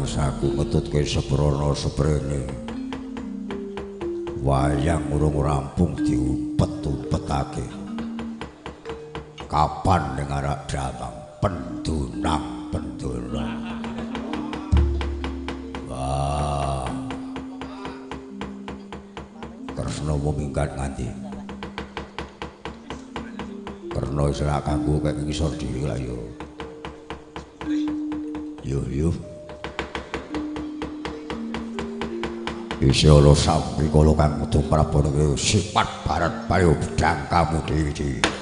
mangsaku ngetutke seprono seprene wayang urung rampung diumpet-umpetake kapan ning arak damang pendunang wah Kresna mung minggat nganti Karena wis ora kanggo kek ngisor dhewe lah yo. Yo. Isih ana samrikala kang metu Prabu sifat barat payo bedang kamu dhewe iki.